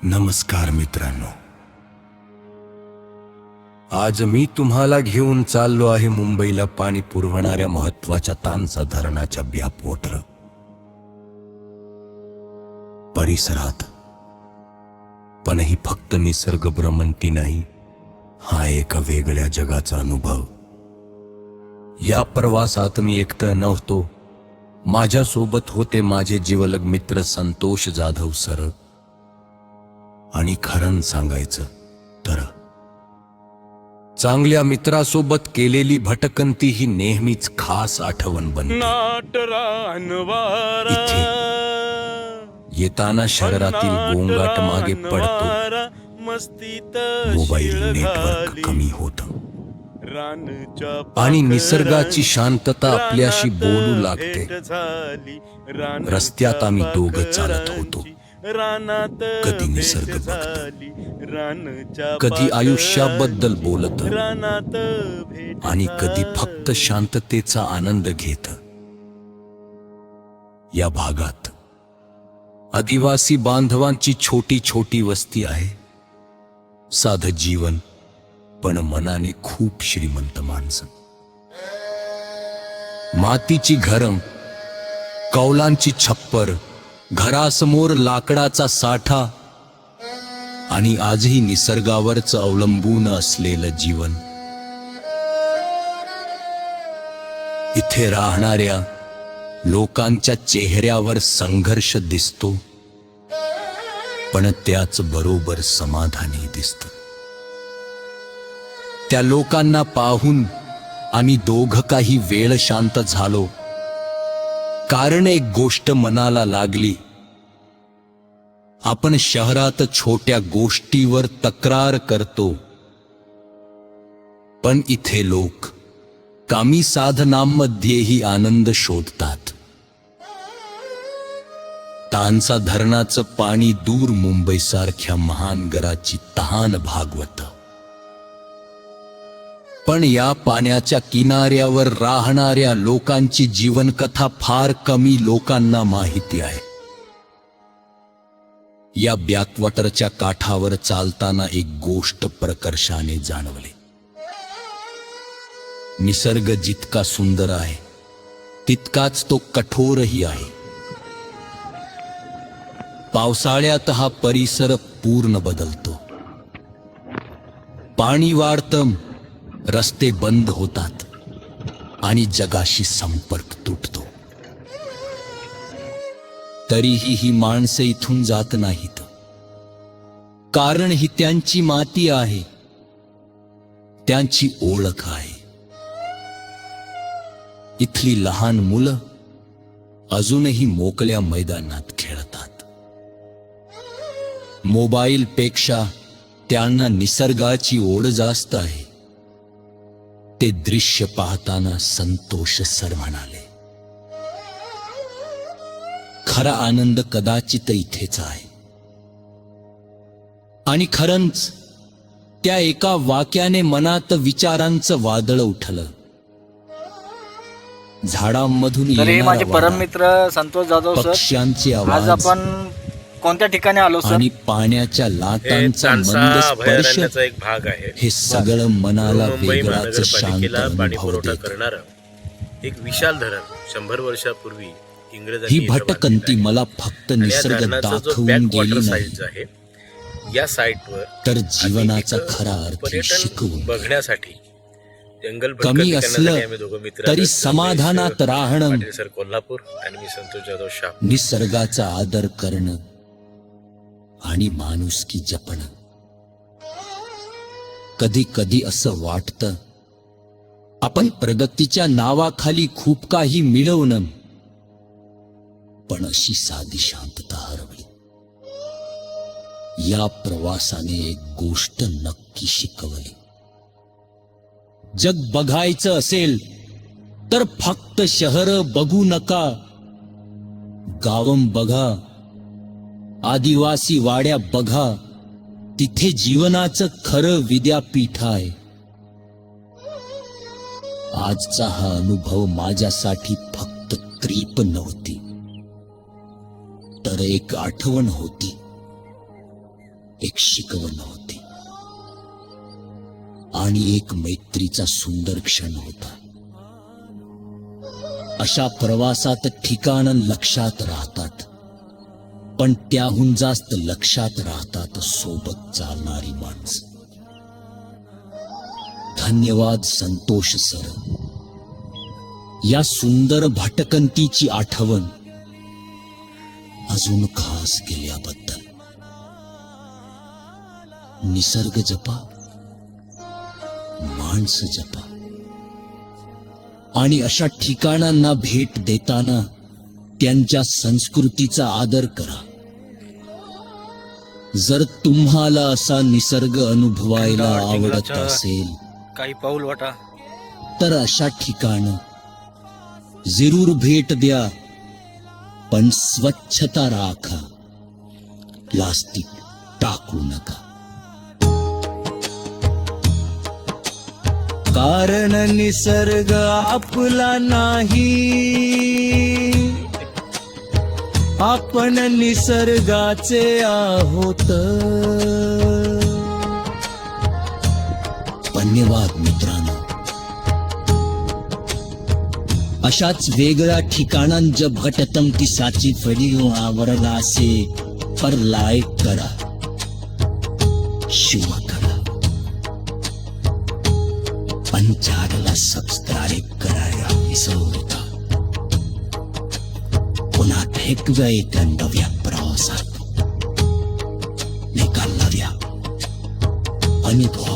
नमस्कार मित्रांनो, आज मी तुम्हाला घेऊन चाललो आहे मुंबईला पाणी पुरवणाऱ्या महत्त्वाच्या तानसा धरणाच्या बॅकवॉटर परिसरात. पण ही फक्त निसर्ग भ्रमंती नाही, हा एक वेगळ्या जगाचा अनुभव. या प्रवासात मी एकटा नव्हतो, माझ्या सोबत होते माझे जिवलग मित्र संतोष जाधव सर. आणि खरं सांगायचं तर चांगल्या मित्रासोबत केलेली भटकंती ही नेहमीच खास आठवण बनते. इथे येताना शहरातील गोंगाट मागे पडतो, मोबाईल नेटवर्क कमी होतं आणि निसर्गाची शांतता आपल्याशी बोलू लागते. रस्त्यात आम्ही दोघं चालत होतो, कधी निसर्ग बघत, कधी आयुष्याबद्दल बोलत आणि कधी फक्त शांततेचा आनंद घेत. या भागात आदिवासी बांधवांची छोटी छोटी वस्ती आहे. साधं जीवन, पण मनाने खूप श्रीमंत माणसं. मातीची घरं, कौलांची छप्पर, घरासमोर लाकडाचा साठा आणि आजही निसर्गावरच अवलंबून असलेलं जीवन. इथे राहणाऱ्या लोकांच्या चेहऱ्यावर संघर्ष दिसतो, पण त्याच बरोबर समाधानी दिसतं. त्या लोकांना पाहून आम्ही दोघं काही वेळ शांत झालो, कारण एक गोष्ट मनाला लागली. आपण शहरात छोट्या गोष्टीवर तक्रार करतो, पण इथे लोक कामी साधनांमध्येही आनंद शोधतात. तानसा धरणाचं पाणी दूर मुंबईसारख्या महानगराची तहान भागवतं, पण या पाण्याच्या किनाऱ्यावर राहणाऱ्या लोकांची जीवनकथा फार कमी लोकांना माहिती आहे. या बॅकवॉटरच्या काठावर चालताना एक गोष्ट प्रकर्षाने जाणवली. निसर्ग जितका सुंदर आहे, तितकाच तो कठोरही आहे. पावसाळ्यात हा परिसर पूर्ण बदलतो. पाणी वाढतं, रस्ते बंद होतात आणि जगाशी संपर्क तुटतो. तरीही ही माणसं इथून जात नाहीत, कारण ही त्यांची माती आहे, त्यांची ओळख आहे. इथली लहान मुलं अजूनही मोकळ्या मैदानात खेळतात. मोबाईल पेक्षा त्यांना निसर्गाची ओढ जास्त आहे. ते दृश्य पाहताना संतोष सर म्हणाले, खरा आनंद कदाचित इथेच आहे. आणि खरंच त्या एका वाक्याने मनात विचारांचं वादळ उठलं. झाडांमधून तरी माझे परम मित्र संतोष जाधव सर, पक्ष्यांचे आज आवाज आपण कोणत्या ठिकाणी आलो सर? आणि पाण्याच्या लाटांचा मंद स्पर्श, एक भाग आहे. हे सगळं मनाला मुंबई वेगळाच शांत महानगरपालिकेला पाणी अनुभव पुरवठा देतं. करणारं एक विशाल धरण 100 वर्षापूर्वी इंग्रजांनी ही भटकंती मला फक्त निसर्ग दाखवून गेली नाही, आहे. या साईटवर तर जीवनाचा खरा अर्थ पर्यटन शिकवून. बघण्यासाठी जंगल कमी भटकंती असलं करण्यासाठी आम्ही दोघं मित्र तरी आलो. समाधानात राहणं, पाटील सर कोल्हापूर आणि मी संतोष जाधव शाह. निसर्गाचा आदर करणं आणि माणुसकी जपणं. कधी कधी असं वाटतं आपण प्रगतीच्या नावाखाली खूप काही मिळवणं, पण अशी साधी शांतता हरवली. या प्रवासाने एक गोष्ट नक्की शिकवली. जग बघायचं असेल तर फक्त शहर बघू नका, गावं बघा, आदिवासी वाड्या बघा. तिथे जीवनाचं खरं विद्यापीठ आहे. आजचा हा अनुभव माझ्यासाठी फक्त ट्रिप नव्हती, तर एक आठवण होती. एक शिकवण होती आणि एक मैत्रीचा सुंदर क्षण होता. अशा प्रवासात ठिकाण लक्षात राहतात, पण त्याहून जास्त लक्षात राहतात सोबत चालणारी माणसं. धन्यवाद संतोष सर, या सुंदर भटकंतीची आठवण अजून खास केल्याबद्दल. निसर्ग जपा, माणसं जपा आणि अशा ठिकाणांना भेट देताना त्यांच्या संस्कृतीचा आदर करा. जर तुम्हाला असा निसर्ग अनुभवायला आवडत असेल काही पाऊल वाटा. तर अशा ठिकाणं जरूर भेट द्या, पण स्वच्छता राखा, प्लास्टिक टाकू नका. कारण निसर्ग आपला नाही, आपण निसर्गाचे आहोत. धन्यवाद मित्रांनो. अशाच वेगळ्या ठिकाणांच्या भटकंतीसाठी व्हिडिओ आवडला असेल तर लाईक करा, शेअर करा, पण चॅनलला सबस्क्राईब करायला विसरू नका. पुन्हा भेटूया एका नव्या प्रवासात, एका नव्या अनुभव.